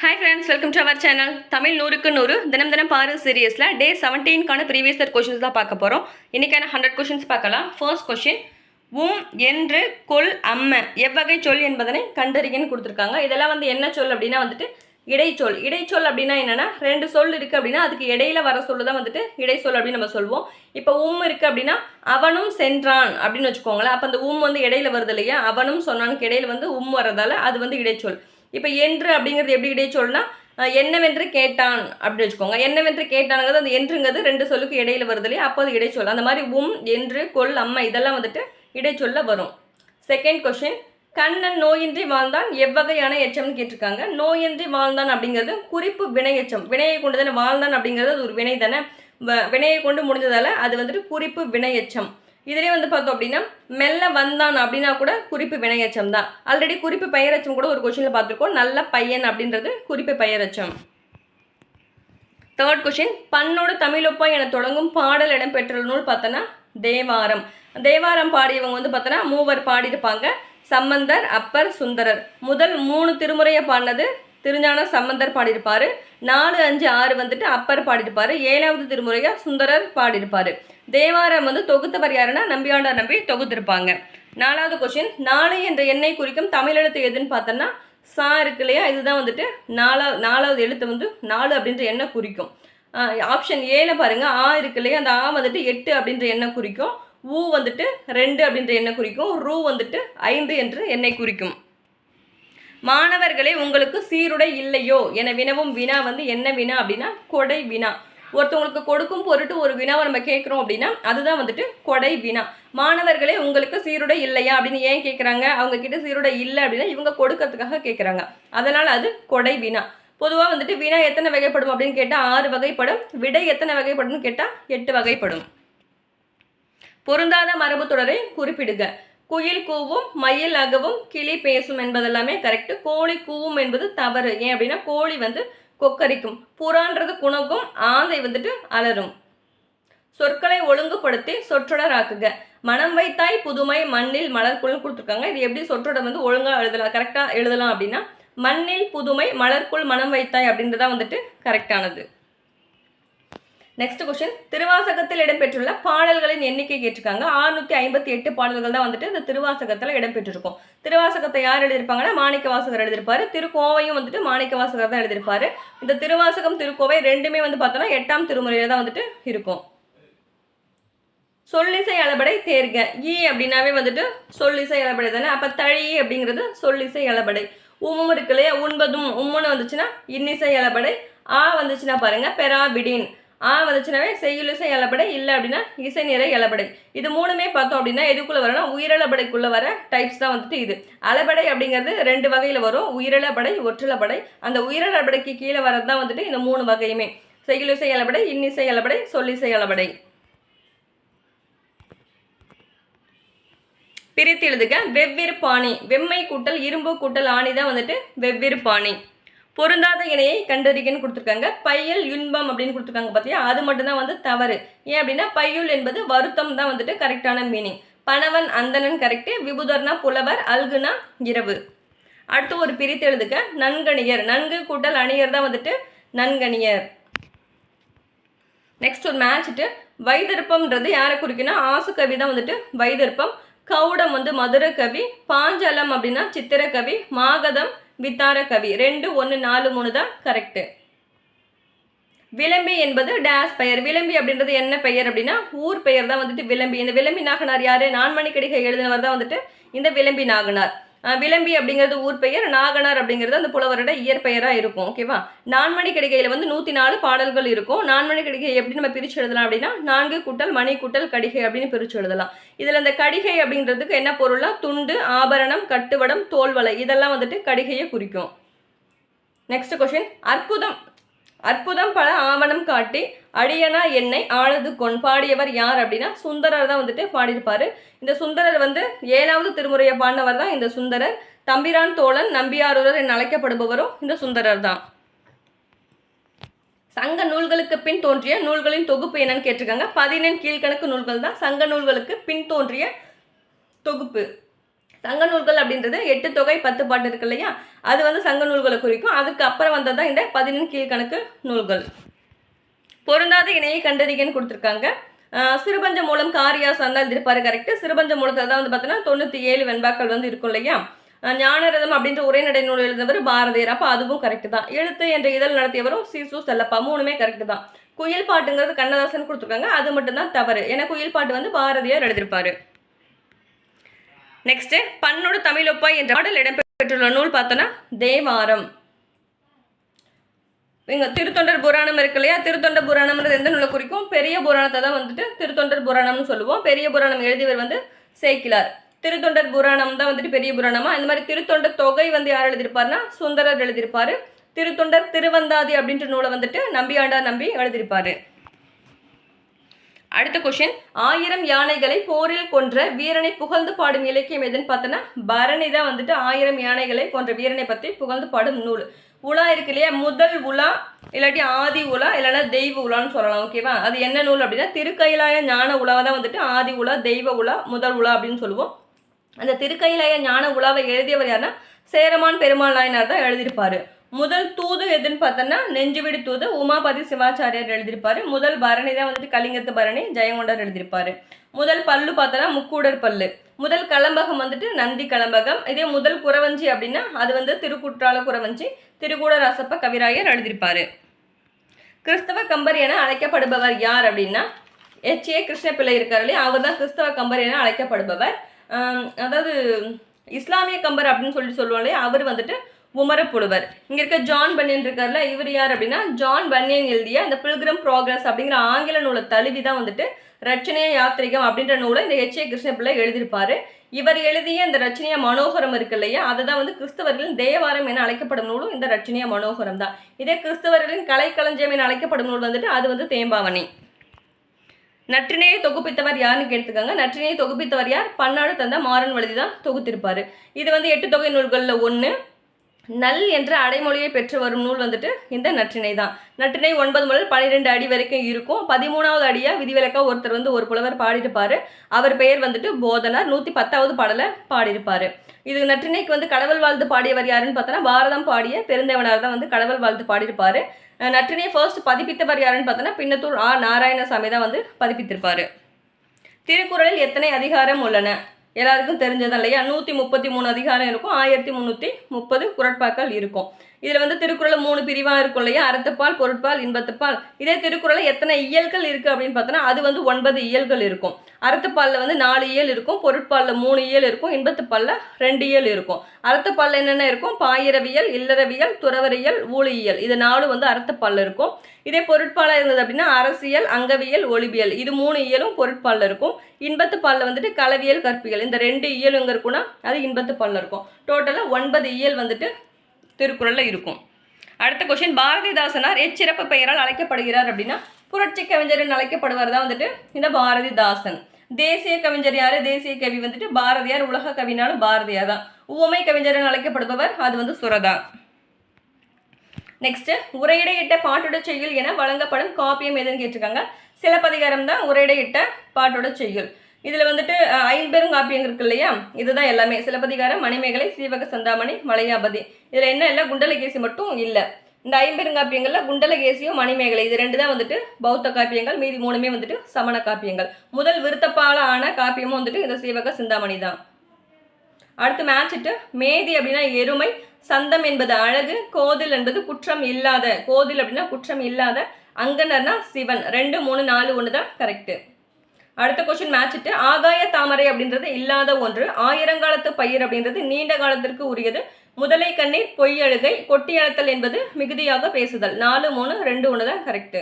Hi friends, welcome to our channel. Tamil 100க்கு 100 தினம் தினம் பாரு சீரியஸ்ல டே 17க்கான ப்ரீவியஸ் இயர் क्वेश्चंस தான் பார்க்க போறோம். இன்னைக்கான 100 क्वेश्चंस பார்க்கலாம். ஃபர்ஸ்ட் क्वेश्चन என்று கொல் அம்ம எவ்வகை சொல் என்பதனை கண்டறியன்னு கொடுத்திருக்காங்க. இதெல்லாம் வந்து என்ன சொல் அப்படினா வந்துட்டு இடைச்சொல். இடைச்சொல் அப்படினா என்னன்னா ரெண்டு சொல் இருக்கு அப்படினா அதுக்கு இடையில வர சொல்ல தான் வந்துட்டு இடைச்சொல் அப்படி நம்ம சொல்வோம். இப்போ இருக்கு அப்படினா அவனும் சென்றான் அப்படினு வெச்சுக்கோங்களேன். அப்ப அந்த வந்து இடையில வருது இல்லையா? அவனும் சொன்னானுக்கு இடையில வந்து வரதால அது வந்து இடைச்சொல். இப்போ என்று அப்படிங்கிறது எப்படி இடைச்சொல்னா என்னவென்று கேட்டான் அப்படின்னு வச்சுக்கோங்க. என்னவென்று கேட்டானுங்கிறது அந்த என்றுங்கிறது ரெண்டு சொல்லுக்கு இடையில வருது இல்லையா? அப்போ அது இடைச்சொல். அந்த மாதிரி என்று கொல் அம்மா இதெல்லாம் வந்துட்டு இடைச்சொல்ல வரும். செகண்ட் கொஸ்டின், கண்ணன் நோயின்றி வாழ்ந்தான் எவ்வகையான எச்சம்னு கேட்டிருக்காங்க. நோயின்றி வாழ்ந்தான் அப்படிங்கிறது குறிப்பு வினை எச்சம். வினையை கொண்டு தானே வாழ்ந்தான் அப்படிங்கிறது அது ஒரு வினை தானே, வினையை கொண்டு முடிஞ்சதால அது வந்துட்டு குறிப்பு வினை எச்சம். இதிலே வந்து பார்த்தோம் அப்படின்னா மெல்ல வந்தான் அப்படின்னா கூட குறிப்பு வினையச்சம் தான். ஆல்ரெடி குறிப்பு பெயரச்சம் கூட ஒரு கொஸ்டினில் பார்த்துருக்கோம். நல்ல பையன் அப்படின்றது குறிப்பு பெயரச்சம். தேர்ட் கொஸ்டின், பண்ணோடு தமிழொப்பா என தொடங்கும் பாடல் இடம்பெற்ற நூல் பார்த்தோன்னா தேவாரம். தேவாரம் பாடியவங்க வந்து பார்த்தோன்னா மூவர் பாடியிருப்பாங்க. சம்பந்தர், அப்பர், சுந்தரர். முதல் 3 திருமுறையை பாடினது திருஞான சம்பந்தர் பாடியிருப்பார். 4, 5, 6 வந்துட்டு அப்பர் பாடியிருப்பார். 7வது திருமுறையா சுந்தரர் பாடியிருப்பார். தேவாரம் வந்து தொகுத்தவர் யாருன்னா நம்பியாண்டார் நம்பி தொகுத்திருப்பாங்க. 4வது கொஸ்டின், 4 என்ற எண்ணை குறிக்கும் தமிழ் எழுத்து எதுன்னு பார்த்தோன்னா சா இருக்கு இல்லையா? இதுதான் வந்துட்டு 4வது எழுத்து வந்து 4 அப்படின்ற எண்ணை குறிக்கும். ஆப்ஷன் ஏல பாருங்க, ஆ இருக்கு இல்லையா? அந்த ஆ வந்துட்டு 8 அப்படின்ற எண்ணை குறிக்கும். ஊ வந்துட்டு 2 அப்படின்ற எண்ணை குறிக்கும். ரூ வந்துட்டு 5 என்று எண்ணை குறிக்கும். மாணவர்களே, உங்களுக்கு சீருடை இல்லையோ என வினவும் வினா வந்து என்ன வினா அப்படின்னா கொடை வினா. ஒருத்தவங்களுக்கு கொடுக்கும் பொருட்டு ஒரு வினாவை நம்ம கேட்குறோம் அப்படின்னா அதுதான் வந்துட்டு கொடை வினா. மாணவர்களே, உங்களுக்கு சீருடை இல்லையா அப்படின்னு ஏன் கேட்குறாங்க? அவங்க கிட்ட சீருடை இல்லை அப்படின்னா இவங்க கொடுக்கறதுக்காக கேட்குறாங்க. அதனால் அது கொடை வினா. பொதுவாக வந்துட்டு வினா எத்தனை வகைப்படும் அப்படின்னு கேட்டால் 6 வகைப்படும். விடை எத்தனை வகைப்படும்னு கேட்டால் 8 வகைப்படும். பொருந்தாத மரபு தொடரை குறிப்பிடுக. குயில் கூவும், மயில் அகவும், கிளி பேசும் என்பதெல்லாமே கரெக்டு. கோழி கூவும் என்பது தவறு. ஏன் அப்படின்னா கோழி வந்து கொக்கரிக்கும். புறான்றது குணக்கும், ஆந்தை வந்துட்டு அலரும். சொற்களை ஒழுங்குபடுத்தி சொற்றொடராக்குக. மனம் வைத்தாய் புதுமை மண்ணில் மலர்க்குள் கொடுத்துருக்காங்க. இது எப்படி சொற்றொடர் வந்து ஒழுங்காக எழுதலாம், கரெக்டாக எழுதலாம் அப்படின்னா மண்ணில் புதுமை மலர்க்குள் மனம் வைத்தாய் அப்படின்றதான் வந்துட்டு கரெக்டானது. நெக்ஸ்ட் கொஸ்டின், திருவாசகத்தில் இடம்பெற்றுள்ள பாடல்களின் எண்ணிக்கை கேட்டிருக்காங்க. 658 பாடல்கள் தான் வந்துட்டு இந்த திருவாசகத்தில் இடம்பெற்றிருக்கும். திருவாசகத்தை யார் எழுதியிருப்பாங்கன்னா மாணிக்கவாசகர் எழுதியிருப்பாரு. திருக்கோவையும் வந்துட்டு மாணிக்கவாசகர் தான் எழுதியிருப்பாரு. இந்த திருவாசகம் திருக்கோவை ரெண்டுமே வந்து பார்த்தோன்னா 8ஆம் திருமுறையில தான் வந்துட்டு இருக்கும். சொல்லிசை அளபடை தேர்க. அப்படின்னாவே வந்துட்டு சொல்லிசை அளபடை தானே. அப்போ தழி அப்படிங்கிறது சொல்லிசை அளபடை. இருக்கு இல்லையா? உண்பதும் உம்முன்னு வந்துச்சுன்னா இன்னிசை அளபடை. வந்துச்சுன்னா பாருங்க பெராபிடின். வந்துச்சுனாவே செய்யுளிசை அளபடை, இல்லை அப்படின்னா இசை நிறை அளபடை. இது மூணுமே பார்த்தோம் அப்படின்னா எதுக்குள்ளே வரனா உயிரளபடைக்குள்ளே வர டைப்ஸ் தான் வந்துட்டு இது. அளபடை அப்படிங்கிறது 2 வகையில் வரும், உயிரளபடை, ஒற்றளபடை. அந்த உயிரளபடைக்கு கீழே வரது தான் வந்துட்டு இந்த 3 வகையுமே. செய்யுளிசை அளபடை, இன்னிசை அளபடை, சொல்லிசை அளபடை. பிரித்து எழுதுக. வெவ்வேறு பாணி. வெம்மை கூட்டல் இரும்பு கூட்டல் ஆணி தான் வந்துட்டு வெவ்வேறு பாணி. பொருந்தாத இணையை கண்டறிகன்னு கொடுத்துருக்காங்க. பையல் இன்பம் அப்படின்னு கொடுத்துருக்காங்க பார்த்தியா? அது மட்டும்தான் வந்து தவறு. ஏன் அப்படின்னா பையுள் என்பது வருத்தம் தான் வந்துட்டு கரெக்டான மீனிங். பணவன் அந்தணன் கரெக்டு. விபுதர்னா புலவர், அல்குனா இரவு. அடுத்து ஒரு பிரித்து எழுதுக. நன்கணியர். நன்கு கூட்டல் அணியர் தான் வந்துட்டு நன்கணியர். நெக்ஸ்ட் ஒரு மேட்ச்ட்டு வைதர்ப்பம்ன்றது யாரை குறிக்கணும்? ஆசு கவி தான் வந்துட்டு வைதர்ப்பம். கவுடம் வந்து மதுர கவி. பாஞ்சலம் அப்படின்னா சித்திர கவி. மாகதம் வித்தார கவி. 2, 1, 4, 3 தான் கரெக்டு. விளம்பி என்பது டேஸ் பெயர். விளம்பி அப்படின்றது என்ன பெயர் அப்படின்னா ஊர் பெயர் தான் வந்துட்டு விளம்பி. இந்த விளம்பி நாகனார் யாரு? நான்மணிக்கடிகை எழுதினவர் தான் வந்துட்டு இந்த விளம்பி நாகனார். விளம்பி அப்படிங்கிறது ஊர் பெயர், நாகனார் அப்படிங்கிறது அந்த புலவரோட இயற்பெயராக இருக்கும். ஓகேவா? நான்மணிக்கடிகையில் வந்து 104 பாடல்கள் இருக்கும். நான்மணிக்கடிகை எப்படி நம்ம பிரித்து எழுதலாம் அப்படின்னா 4 கூட்டல் மணி கூட்டல் கடிகை அப்படின்னு பிரித்து எழுதலாம். இதில் அந்த கடிகை அப்படிங்கிறதுக்கு என்ன பொருள்னா துண்டு, ஆபரணம், கட்டுவடம், தோல்வலை இதெல்லாம் வந்துட்டு கடிகையை குறிக்கும். நெக்ஸ்ட் கொஸ்டின், அற்புதம் பல ஆவணம் காட்டி அடியனா என்னை ஆனது கொன் பாடியவர் யார் அப்படின்னா சுந்தரர் தான் வந்துட்டு பாடியிருப்பாரு. இந்த சுந்தரர் வந்து 7வது திருமுறையை பாடினவர் தான் இந்த சுந்தரர். தம்பிரான் தோழன் நம்பியாரூரர் என அழைக்கப்படுபவரும் இந்த சுந்தரர் தான். சங்க நூல்களுக்கு பின் தோன்றிய நூல்களின் தொகுப்பு என்னன்னு கேட்டிருக்காங்க. 14 கீழ்கணக்கு நூல்கள் தான் சங்க நூல்களுக்கு பின் தோன்றிய தொகுப்பு. சங்க நூல்கள் அப்படின்றது 8 தொகை 10 பாட்டு இருக்கு இல்லையா, அது வந்து சங்க நூல்களை குறிக்கும். அதுக்கு அப்புறம் வந்தது தான் இந்த 11 கீழ்கணக்கு நூல்கள். பொருந்தாத இணையை கண்டறிகன்னு கொடுத்துருக்காங்க. சிறுபஞ்ச மூலம் காரியாசம் தான் எழுதியிருப்பாரு, கரெக்ட். சிறுபஞ்ச மூலத்தில் தான் வந்து பார்த்தீங்கன்னா 97 வெண்பாக்கள் வந்து இருக்கும் இல்லையா. ஞானரதம் அப்படின்ற உரைநடை நூல் எழுதினவர் பாரதியார், அப்போ அதுவும் கரெக்ட் தான். எழுத்து என்ற இதழ் நடத்தியவரும் சீசு செல்லப்பா, மூணுமே கரெக்ட் தான். குயில் பாட்டுங்கிறது கண்ணதாசன் கொடுத்துருக்காங்க, அது மட்டும்தான் தவறு. ஏன்னா குயில் பாட்டு வந்து பாரதியார் எழுதியிருப்பாரு. நெக்ஸ்ட், பன்னோடு தமிழொப்பாய் என்ற பாடல் இடம்பெற்றுள்ள நூல் பார்த்தோன்னா தேவாரம். இங்கே திருத்தொண்டர் புராணம் இருக்கு இல்லையா, திருத்தொண்டர் புராணம்ன்றது எந்த நூலை குறிக்கும்? பெரிய புராணத்தை தான் வந்துட்டு திருத்தொண்டர் புராணம்னு சொல்லுவோம். பெரிய புராணம் எழுதியவர் வந்து சேக்கிலார். திருத்தொண்டர் புராணம் தான் வந்துட்டு பெரிய புராணமா. இந்த மாதிரி திருத்தொண்டர் தொகை வந்து யார் எழுதியிருப்பாருன்னா சுந்தரர் எழுதியிருப்பாரு. திருத்தொண்டர் திருவந்தாதி அப்படின்ற நூலை வந்துட்டு நம்பியாண்டார் நம்பி எழுதியிருப்பாரு. அடுத்த கொஸ்டின், 1000 யானைகளை போரில் கொன்ற வீரனை புகழ்ந்து பாடும் இலக்கியம் எதுன்னு பார்த்தோன்னா பரணி தான் வந்துட்டு 1000 யானைகளை கொன்ற வீரனை பற்றி புகழ்ந்து பாடும் நூல். உலா இருக்கு இல்லையா, முதல் உலா இல்லாட்டி ஆதி உலா இல்லைன்னா தெய்வ உலான்னு சொல்லலாம், ஓகேவா. அது என்ன நூல் அப்படின்னா திருக்கைலாய ஞான உலாவை தான் வந்துட்டு ஆதி உலா, தெய்வ உலா, முதல் உலா அப்படின்னு சொல்லுவோம். அந்த திருக்கைலாய ஞான உலாவை எழுதியவர் யாருன்னா சேரமான் பெருமாள் நாயனார் தான் எழுதியிருப்பாரு. முதல் தூது எதுன்னு பார்த்தோன்னா நெஞ்சுவிடு தூது உமாபதி சிவாச்சாரியார் எழுதியிருப்பாரு. முதல் பரணி தான் வந்துட்டு கலிங்கத்து பரணி ஜெயங்கொண்டார் எழுதியிருப்பாரு. முதல் பல்லு பார்த்தோன்னா முக்கூடர் பல்லு. முதல் கலம்பகம் வந்துட்டு நந்தி கலம்பகம். இதே முதல் குறவஞ்சி அப்படின்னா அது வந்து திருக்குற்றால குறவஞ்சி திருக்கூடர் அசப்ப கவிராயர் எழுதியிருப்பாரு. கிறிஸ்தவ கம்பர் என அழைக்கப்படுபவர் யார் அப்படின்னா H.A. கிருஷ்ணபிள்ளை இருக்கார் இல்லையா, அவர் தான் கிறிஸ்தவ கம்பர் என அழைக்கப்படுபவர். அதாவது இஸ்லாமிய கம்பர் அப்படின்னு சொல்லுவோம் இல்லையா, அவர் வந்துட்டு உமரப்புலவர். இங்கே இருக்க ஜான் பன்னியன் இருக்கார்ல, இவர் யார் அப்படின்னா ஜான் பன்னியன் எழுதிய அந்த பில்கிரம் ப்ராக்ரஸ் அப்படிங்கிற ஆங்கில நூலை தழுவி தான் வந்துட்டு ரச்சனைய யாத்திரிகம் அப்படின்ற நூலை இந்த H.A. கிருஷ்ணபிள்ளை எழுதியிருப்பாரு. இவர் எழுதிய இந்த ரச்சனைய மனோகரம் இருக்கு இல்லையா, அதுதான் வந்து கிறிஸ்தவர்களின் தேவாரம் என அழைக்கப்படும் நூலும் இந்த ரச்சனைய மனோகரம் தான். இதே கிறிஸ்தவர்களின் கலைக்களஞ்சியம் என அழைக்கப்படும் நூல் வந்துட்டு அது வந்து தேம்பாவணி. நற்றினையை தொகுப்பித்தவர் யாருன்னு கேட்டுக்காங்க. நற்றினையை தொகுப்பித்தவர் யார்? பன்னாடு தந்த மாறன் வழுதி தான் தொகுத்திருப்பாரு. இது வந்து 8 தொகை நூல்களில் ஒன்று. நல் என்ற அடைமொழியை பெற்று வரும் நூல் வந்துட்டு இந்த நற்றினை தான். நற்றினை 9 முதல் 12 அடி வரைக்கும் இருக்கும். 13வது அடியா விதிவிலக்கா ஒருத்தர் வந்து ஒரு புலவர் பாடியிருப்பாரு. அவர் பெயர் வந்துட்டு போதனார். 110வது பாடலை பாடியிருப்பாரு. இது நற்றினைக்கு வந்து கடவுள் வாழ்த்து பாடியவர் யாருன்னு பார்த்தோன்னா பாரதம் பாடிய பெருந்தேவனார் தான் வந்து கடவுள் வாழ்த்து பாடியிருப்பாரு. நற்றினையை ஃபர்ஸ்ட் பதிப்பித்தவர் யாருன்னு பார்த்தோன்னா பின்னத்தூர் ஆ நாராயணசாமி தான் வந்து பதிப்பித்திருப்பாரு. திருக்குறளில் எத்தனை அதிகாரம் உள்ளன? எல்லாருக்கும் தெரிஞ்சதான் இல்லையா, 133 அதிகாரம் இருக்கும், 1330 குறட்பாக்கள் இருக்கும். இதில் வந்து திருக்குறள் 3 பிரிவாக இருக்கும் இல்லையா, அறத்துப்பால், பொருட்பால், இன்பத்துப்பால். இதே திருக்குறளில் எத்தனை இயல்கள் இருக்குது அப்படின்னு பார்த்தோன்னா அது வந்து 9 இயல்கள் இருக்கும். அறத்துப்பாலில் வந்து 4 இயல் இருக்கும், பொருட்பாலில் 3 இயல் இருக்கும், இன்பத்துப்பாலில் 2 இயல் இருக்கும். அறத்துப்பாலில் என்னென்ன இருக்கும்? பாயிரவியல், இல்லறவியல், துறவரியல், ஊழியல், இது 4 வந்து அறத்துப்பாலில் இருக்கும். இதே பொருட்பாலாக இருந்தது அப்படின்னா அரசியல், அங்கவியல், ஒளிபியல், இது 3 இயலும் பொருட்பாலில் இருக்கும். இன்பத்துப்பாலில் வந்துட்டு களவியல், கற்பியல், இந்த 2 இயல் எங்கே இருக்குன்னா அது இன்பத்துப்பாலில் இருக்கும். டோட்டலாக 9 இயல் வந்துட்டு திருக்குறளில் இருக்கும். அடுத்த கொஸ்டின், பாரதிதாசனார் எச்சிறப்பு பெயரால் அழைக்கப்படுகிறார் அப்படின்னா புரட்சி கவிஞர் அழைக்கப்படுவார் தான் வந்துட்டு இந்த பாரதிதாசன். தேசிய கவிஞர் யாரு? தேசிய கவி வந்துட்டு பாரதியார். உலக கவினாலும் பாரதியார் தான். உவமை கவிஞர் அழைக்கப்படுபவர் அது வந்து சுரதா. நெக்ஸ்ட், உரையிடையிட்ட பாட்டோட செய்யுள் என வழங்கப்படும் காப்பியம் எதுன்னு கேட்டிருக்காங்க. சிலப்பதிகாரம் தான் உரையிடையிட்ட பாட்டோட செய்யுள். இதில் வந்துட்டு 5 பெருங்காப்பியம் இருக்கு இல்லையா, இதுதான் எல்லாமே. சிலப்பதிகாரம், மணிமேகலை, சீவக சிந்தாமணி, மலையாபதி. இதில் என்ன இல்லை, குண்டலகேசி மட்டும் இல்லை. இந்த 5 பெருங்காப்பியங்களில் குண்டலகேசியும் மணிமேகலை இது 2 தான் வந்துட்டு பௌத்த காப்பியங்கள், மீதி 3மே வந்துட்டு சமண காப்பியங்கள். முதல் விருத்தப்பால ஆன காப்பியமும் வந்துட்டு இந்த சீவக சிந்தாமணி தான். அடுத்து மேட்சிட்டு, மேதி அப்படின்னா எருமை, சந்தம் என்பது அழகு, கோதில் என்பது குற்றம் இல்லாத. கோதில் அப்படின்னா குற்றம் இல்லாத, அங்கனர்னா சிவன். 2, 3, 4, 1 தான் கரெக்டு. அடுத்த கொஸ்டின் மேட்சிட்டு, ஆகாய தாமரை அப்படின்றது இல்லாத ஒன்று, ஆயிரங்காலத்து பயிர் அப்படின்றது நீண்ட காலத்திற்கு உரியது, முதலை கண்ணீர் பொய்யழுகை, கொட்டி அழுத்தல் என்பது மிகுதியாக பேசுதல். 4, 3, 2, 1 தான் கரெக்டு.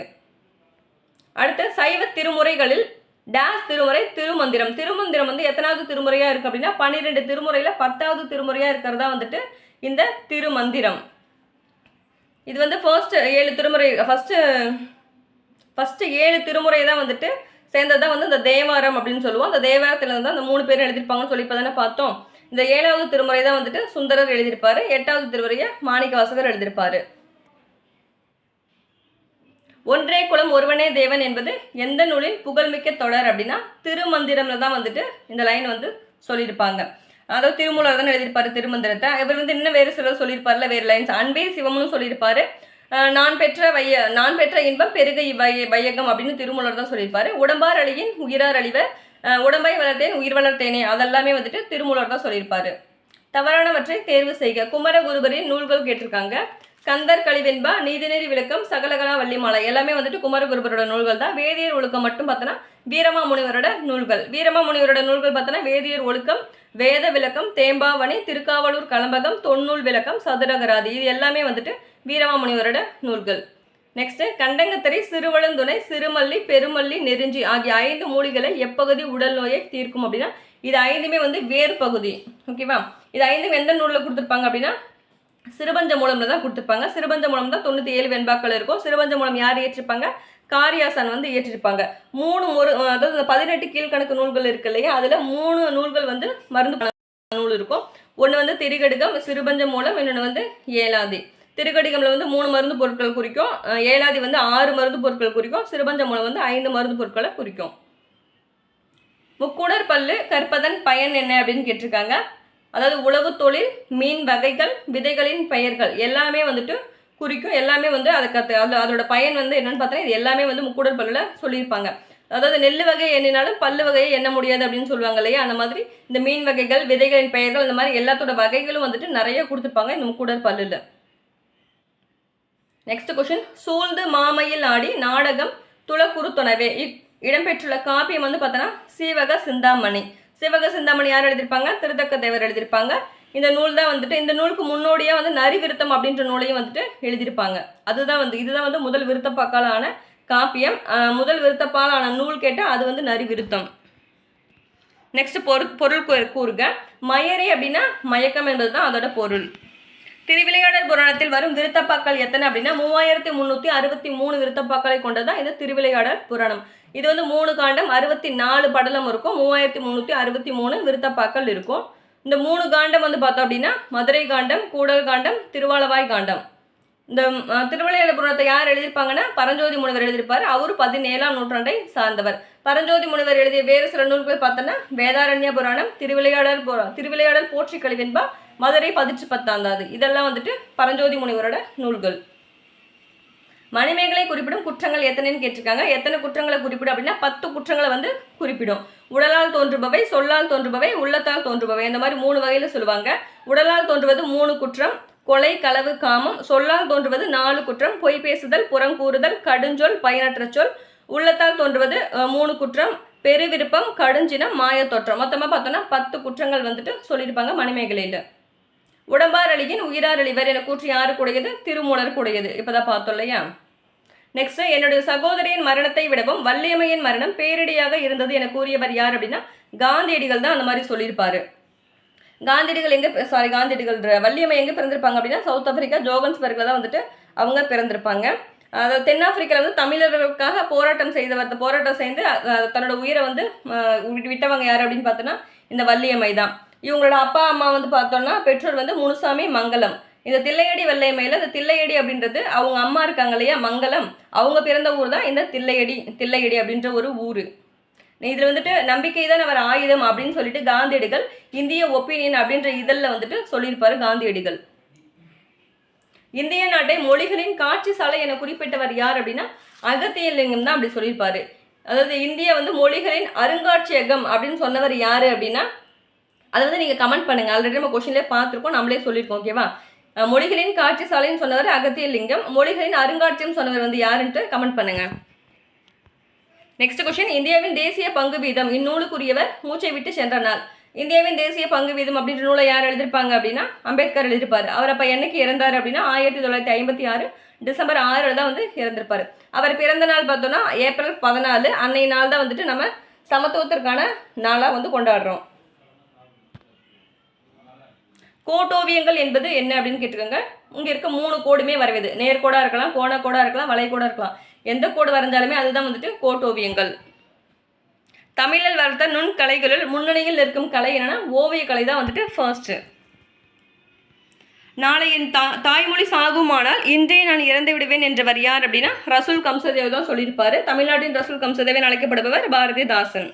அடுத்து சைவ திருமுறைகளில் டேஸ் திருமுறை திருமந்திரம். திருமந்திரம் வந்து எத்தனாவது திருமுறையாக இருக்குது அப்படின்னா 12 திருமுறையில் 10வது திருமுறையாக இருக்கிறதா வந்துட்டு இந்த திருமந்திரம். இது வந்து ஃபர்ஸ்ட் 7 திருமுறை ஃபஸ்ட்டு 7 திருமுறை தான் வந்துட்டு சேர்ந்தது தான் வந்து இந்த தேவாரம் அப்படின்னு சொல்லுவோம். அந்த தேவாரத்தில் தான் அந்த 3 பேரும் எழுதியிருப்பாங்கன்னு சொல்லி இப்போ தானே பார்த்தோம். இந்த 7வது திருமுறை தான் வந்துட்டு சுந்தரர் எழுதியிருப்பாரு. 8வது திருமுறையை மாணிக்கவாசகர் எழுதியிருப்பாரு. ஒன்றே குலம் ஒருவனே தேவன் என்பது எந்த நூலின் புகழ்மிக்க தொடர் அப்படின்னா திருமந்திரம்ல தான் வந்துட்டு இந்த லைன் வந்து சொல்லியிருப்பாங்க. அதாவது திருமூலர் தான் எழுதியிருப்பாரு திருமந்திரத்தை. இவர் வந்து இன்னும் வேறு சிலர் சொல்லியிருப்பார்ல, வேறு லைன்ஸ். அன்பே சிவம்னு சொல்லியிருப்பாரு. நான் பெற்ற இன்பம் பெருக வையகம் அப்படின்னு திருமூலர் தான் சொல்லியிருப்பாரு. உடம்பார் அழியின் உயிரார் அழிவர், உடம்பை வளர்த்தேன் உயிர் வளர்த்தேனே, அதெல்லாமே வந்துட்டு திருமூலர் தான் சொல்லியிருப்பாரு. தவறானவற்றை தேர்வு செய்க. குமரகுருபரின் நூல்கள் கேட்டிருக்காங்க. கந்தர் கழிவென்பா, நீதிநெறி விளக்கம், சகலகலா வள்ளிமாலை எல்லாமே வந்துட்டு குமரகுருபரோட நூல்கள் தான். வேதியர் ஒழுக்கம் மட்டும் பார்த்தோன்னா வீரமாமுனிவரோட நூல்கள். வீரமாமுனிவரோட நூல்கள் பார்த்தோன்னா வேதியர் ஒழுக்கம், வேத விளக்கம், தேம்பாவணி, திருக்காவலூர் கலம்பகம், தொன்னூல் விளக்கம், சதுரகராதி, இது எல்லாமே வந்துட்டு வீரமாமுனிவரோட நூல்கள். நெக்ஸ்ட் கண்டங்கத்திரை, சிறுவளந்துணை, சிறுமல்லி, பெருமல்லி, நெருஞ்சி ஆகிய 5 மூலிகளை எப்பகுதி உடல் நோயை தீர்க்கும் அப்படின்னா இது 5மே வந்து வேறு பகுதி. ஓகேவா? இது 5ம் எந்த நூலில் கொடுத்துருப்பாங்க அப்படின்னா சிறுபஞ்ச மூலம்ல தான் கொடுத்துருப்பாங்க. சிறுபஞ்ச மூலம் தான் 97 வெண்பாக்கள் இருக்கும். சிறுபஞ்ச மூலம் யார் ஏற்றிருப்பாங்க? காரியாசான் வந்து ஏற்றிருப்பாங்க. 3 அதாவது 18 கீழ்கணக்கு நூல்கள் இருக்கு இல்லையா, அதில் 3 நூல்கள் வந்து மருந்து நூல் இருக்கும். ஒன்று வந்து திரிகடுகம், சிறுபஞ்ச மூலம், இன்னொன்று வந்து ஏலாதி. திருக்கடிகம்ல வந்து 3 மருந்து பொருட்கள் குறிக்கும், ஏலாதி வந்து 6 மருந்து பொருட்கள் குறிக்கும், சிறுபஞ்ச மூலம் வந்து 5 மருந்து பொருட்களை குறிக்கும். முக்கூடர் பல்லு கற்பதன் பயன் என்ன அப்படின்னு கேட்டிருக்காங்க. அதாவது உழவு தொழில், மீன் வகைகள், விதைகளின் பெயர்கள் எல்லாமே வந்துட்டு குறிக்கும். எல்லாமே வந்து அதோட பயன் வந்து என்னன்னு பார்த்தா இது எல்லாமே வந்து முக்கூடர் பல்லில் சொல்லியிருப்பாங்க. அதாவது நெல் வகை எண்ணினாலும் பல்லு வகையை எண்ண முடியாது அப்படின்னு சொல்லுவாங்க இல்லையா, அந்த மாதிரி இந்த மீன் வகைகள், விதைகளின் பெயர்கள், இந்த மாதிரி எல்லாத்தோட வகைகளும் வந்துட்டு நிறைய கொடுத்துருப்பாங்க இந்த முக்கூடர் பல்லில். நெக்ஸ்ட் கொஸ்டின், சூழ்ந்து மாமையில் ஆடி நாடகம் துளக்குறு துணவே இடம்பெற்றுள்ள காப்பியம் வந்து பார்த்தோன்னா சீவக சிந்தாமணி. சீவக சிந்தாமணி யார் எழுதியிருப்பாங்க? திருத்தக்க தேவர் எழுதியிருப்பாங்க. இந்த நூல் தான் வந்துட்டு இந்த நூலுக்கு முன்னோடியாக வந்து நரிவிருத்தம் அப்படின்ற நூலையும் வந்துட்டு எழுதியிருப்பாங்க. இதுதான் வந்து முதல் விருத்தப்பாக்காலான காப்பியம். முதல் விருத்தப்பாலான நூல் கேட்டால் அது வந்து நரிவிருத்தம். நெக்ஸ்ட் பொருள் கூறுக. மயரே அப்படின்னா மயக்கம் என்பது தான் அதோட பொருள். திருவிளையாடல் புராணத்தில் வரும் விருத்தப்பாக்கள் எத்தனை அப்படின்னா 3363 விருத்தப்பாக்களை கொண்டதான் இது திருவிளையாடல் புராணம். இது வந்து 3 காண்டம் 64 படலம் இருக்கும். 3363 விருத்தப்பாக்கள் இருக்கும். இந்த 3 காண்டம் வந்து பார்த்தோம் அப்படின்னா மதுரை காண்டம், கூடல் காண்டம், திருவாலவாய் காண்டம். இந்த திருவிளையாடல் புராணத்தை யார் எழுதியிருப்பாங்கன்னா பரஞ்சோதி முனிவர் எழுதியிருப்பார். அவர் 17ஆம் நூற்றாண்டை சார்ந்தவர். பரஞ்சோதி முனிவர் எழுதிய வேறு சில நூல்கள் பார்த்தோன்னா வேதாரண்ய புராணம், திருவிளையாடல் போற்றி கழிவென்பா, மதுரை 1010 இதெல்லாம் வந்துட்டு பரஞ்சோதி முனிவரோட நூல்கள். மணிமேகலை குறிப்பிடும் குற்றங்கள் எத்தனைன்னு கேட்டிருக்காங்க. எத்தனை குற்றங்களை குறிப்பிடும் அப்படின்னா 10 குற்றங்களை வந்து குறிப்பிடும். உடலால் தோன்றுபவை, சொல்லால் தோன்றுபவை, உள்ளத்தால் தோன்றுபவை, இந்த மாதிரி 3 வகையில் சொல்லுவாங்க. உடலால் தோன்றுவது 3 குற்றம், கொலை, களவு, காமம். சொல்லால் தோன்றுவது 4 குற்றம், பொய் பேசுதல், புறங்கூறுதல், கடுஞ்சொல், பயனற்ற சொல். உள்ளத்தால் தோன்றுவது 3 குற்றம், பெருவிருப்பம், கடுஞ்சினம், மாயத்தோற்றம். மொத்தமாக பார்த்தோன்னா 10 குற்றங்கள் வந்துட்டு சொல்லியிருப்பாங்க மணிமேகலையில். உடம்பார் அழியின் உயிரார் அழிவர் என கூற்று யாரு கூடையது? திருமூலர் கூடையது. இப்போதான் பார்த்தோம் இல்லையா. நெக்ஸ்ட், என்னுடைய சகோதரியின் மரணத்தை விடவும் வள்ளியம்மையின் மரணம் பேரிடியாக இருந்தது என கூறியவர் யார் அப்படின்னா காந்தியடிகள் தான் அந்த மாதிரி சொல்லியிருப்பாரு. காந்தியடிகள் வள்ளியம்மை எங்கே பிறந்திருப்பாங்க அப்படின்னா சவுத் ஆப்பிரிக்கா ஜோகன்ஸ்பர்கில் தான் வந்துட்டு அவங்க பிறந்திருப்பாங்க. அதாவது தென்னாப்பிரிக்காவில் வந்து தமிழர்களுக்காக போராட்டம் செய்து தன்னோட உயிரை வந்து விட்டவங்க யார் அப்படின்னு பார்த்தோன்னா இந்த வள்ளியம்மை தான். இவங்களோட அப்பா அம்மா வந்து பார்த்தோம்னா பெற்றோர் வந்து முனுசாமி, மங்கலம். இந்த தில்லையடி வெள்ளையம்மையில் இந்த தில்லையடி அப்படின்றது அவங்க அம்மா இருக்காங்க இல்லையா மங்கலம், அவங்க பிறந்த ஊர் தான் இந்த தில்லையடி அப்படின்ற ஒரு ஊர். இதில் வந்துட்டு நம்பிக்கை தான் அவர் ஆயுதம் அப்படின்னு சொல்லிட்டு காந்தியடிகள் இந்திய ஒப்பீனியன் அப்படின்ற இதழில் வந்துட்டு சொல்லியிருப்பாரு காந்தியடிகள். இந்திய நாட்டை மொழிகளின் காட்சி சாலை என குறிப்பிட்டவர் யார் அப்படின்னா அகத்தியலிங்கம் தான் அப்படி சொல்லியிருப்பாரு. அதாவது இந்தியா வந்து மொழிகளின் அருங்காட்சியகம் அப்படின்னு சொன்னவர் யார் அப்படின்னா அதை வந்து நீங்கள் கமெண்ட் பண்ணுங்கள். ஆல்ரெடி நம்ம கொஸ்டின்லேயே பார்த்துருக்கோம், நம்மளே சொல்லியிருக்கோம். ஓகேவா? மொழிகளின் காட்சி சாலைன்னு சொன்னவர் அகத்தியலிங்கம், மொழிகளின் அருங்காட்சியம் சொன்னவர் வந்து யாருன்ட்டு கமெண்ட் பண்ணுங்கள். நெக்ஸ்ட் கொஸ்டின், இந்தியாவின் தேசிய பங்கு வீதம் இந்நூலுக்குரியவர் மூச்சை விட்டு சென்ற நாள். இந்தியாவின் தேசிய பங்கு வீதம் அப்படின்ற நூலை யார் எழுதியிருப்பாங்க அப்படின்னா அம்பேத்கர் எழுதியிருப்பார். அவர் அப்போ என்னைக்கு இறந்தார் அப்படின்னா 1956 டிசம்பர் 6 தான் வந்து இறந்திருப்பார். அவர் பிறந்த நாள் பார்த்தோன்னா ஏப்ரல் 14. அன்னைய நாள் தான் வந்துட்டு நம்ம சமத்துவத்திற்கான நாளாக வந்து கொண்டாடுறோம். கோட்டோவியங்கள் என்பது என்ன அப்படின்னு கேட்டுக்கோங்க. இங்கே இருக்க 3 கோடுமே வரைவது. நேர்கோடாக இருக்கலாம், கோணக்கோடாக இருக்கலாம், வளைகோடாக இருக்கலாம். எந்த கோடு வரைஞ்சாலுமே அதுதான் வந்துட்டு கோட்டோவியங்கள். தமிழில் வளர்த்த நுண்கலைகளில் முன்னணியில் இருக்கும் கலை என்னன்னா ஓவிய கலை தான் வந்துட்டு ஃபர்ஸ்ட். நாளை என் தாய்மொழி சாகுமானால் இன்றே நான் இறந்து விடுவேன் என்றவர் யார் அப்படின்னா ரசூல் கம்சதேவ் தான் சொல்லியிருப்பாரு. தமிழ்நாட்டின் ரசூல் கம்சதேவன் அழைக்கப்படுபவர் பாரதிதாசன்.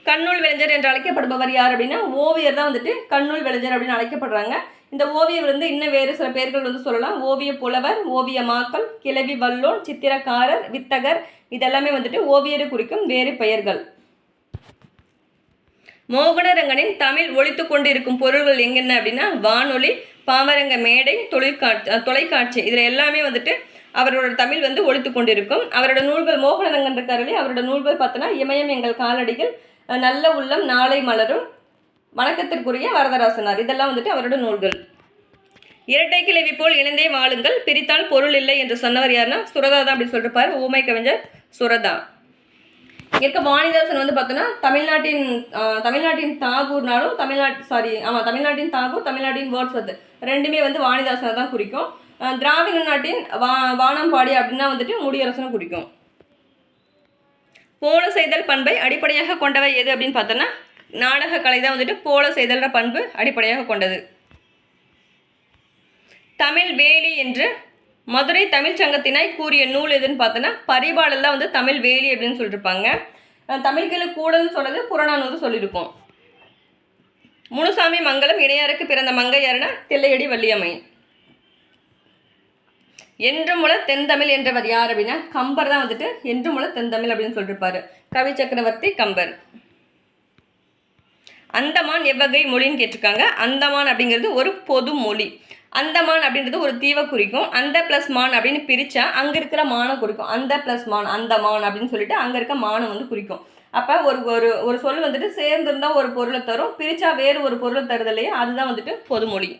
கண்ணூல் விளைஞர் என்று அழைக்கப்படுபவர் யார் அப்படின்னா ஓவியர் தான் வந்துட்டு கண்ணூல் விளைஞர் அப்படின்னு அழைக்கப்படுறாங்க. இந்த ஓவியர் வந்து இன்னும் வேறு சில பெயர்கள் வந்து சொல்லலாம். ஓவிய புலவர், ஓவியமாக்கல், கிளவி வல்லோன், சித்திரக்காரர், வித்தகர், இதெல்லாமே வந்துட்டு ஓவியரை குறிக்கும் வேறு பெயர்கள். மோகனரங்கனின் தமிழ் ஒலித்து கொண்டு இருக்கும் பொருள்கள் எங்கென்ன அப்படின்னா வானொலி, பாமரங்க மேடை, தொலைக்காட்சி, இதில் எல்லாமே வந்துட்டு அவரோட தமிழ் வந்து ஒலித்து கொண்டு இருக்கும். அவரோட நூல்கள் மோகனரங்கன் இருக்காரு, அவரோட நூல்கள் பார்த்தோன்னா இமயம் எங்கள் காலடிகள், நல்ல உள்ளம், நாளை மலரும், வணக்கத்திற்குரிய வரதராசனார், இதெல்லாம் வந்துட்டு அவரோட நூல்கள். இரட்டை கிளவி போல் இணைந்தே வாழுங்கள், பிரித்தால் பொருள் இல்லை என்று சொன்னவர் யாருன்னா சுரதா தான் அப்படி சொல்லிருப்பார். ஊமை கவிஞர் சுரதா. இருக்க வாணிதாசன் வந்து பார்த்தோன்னா தமிழ்நாட்டின் தாகூர்னாலும் தமிழ்நாட்டின் தாகூர், தமிழ்நாட்டின் வேர்ட்ஸ்வர்த் ரெண்டுமே வந்து வாணிதாசனை தான் குறிக்கும். திராவிட நாட்டின் வானம்பாடி அப்படின்னா வந்துட்டு முடியரசனை குறிக்கும். போல செய்தல் பண்பை அடிப்படையாக கொண்டவை எது அப்படின்னு பார்த்தோன்னா நாடக கலை தான் வந்துட்டு போல செய்தல்ன்ற பண்பு அடிப்படையாக கொண்டது. தமிழ் வேலி என்று மதுரை தமிழ் சங்கத்தினாய் கூறிய நூல் எதுன்னு பார்த்தோன்னா பரிபாடல் தான் வந்து தமிழ் வேலி அப்படின்னு சொல்லியிருப்பாங்க. தமிழ்களை கூடன்னு சொல்றது புறநானூறு சொல்லியிருக்கோம். முனுசாமி மங்கலம் இணையாருக்கு பிறந்த மங்கை யாருன்னா தில்லையடி வள்ளியம்மை. என்றுமுள தென்தமிழ் என்றவர் யார் அப்படின்னா கம்பர் தான் வந்துட்டு என்றுமுள தென்தமிழ் அப்படின்னு சொல்லியிருப்பாரு. கவி சக்கரவர்த்தி கம்பர். அந்தமான் எவ்வகை மொழின்னு கேட்டிருக்காங்க. அந்தமான் அப்படிங்கிறது ஒரு பொது மொழி. அந்தமான் அப்படின்றது ஒரு தீவை குறிக்கும். அந்த ப்ளஸ் மான் அப்படின்னு பிரித்தா அங்கே இருக்கிற மானை குறிக்கும். அந்த ப்ளஸ் மான், அந்தமான் அப்படின்னு சொல்லிட்டு அங்கே இருக்க மானை வந்து குறிக்கும். அப்போ ஒரு சொல் வந்துட்டு சேர்ந்துருந்தால் ஒரு பொருளை தரும், பிரித்தா வேறு ஒரு பொருளை தருது இல்லையா, அதுதான் வந்துட்டு பொதுமொழி.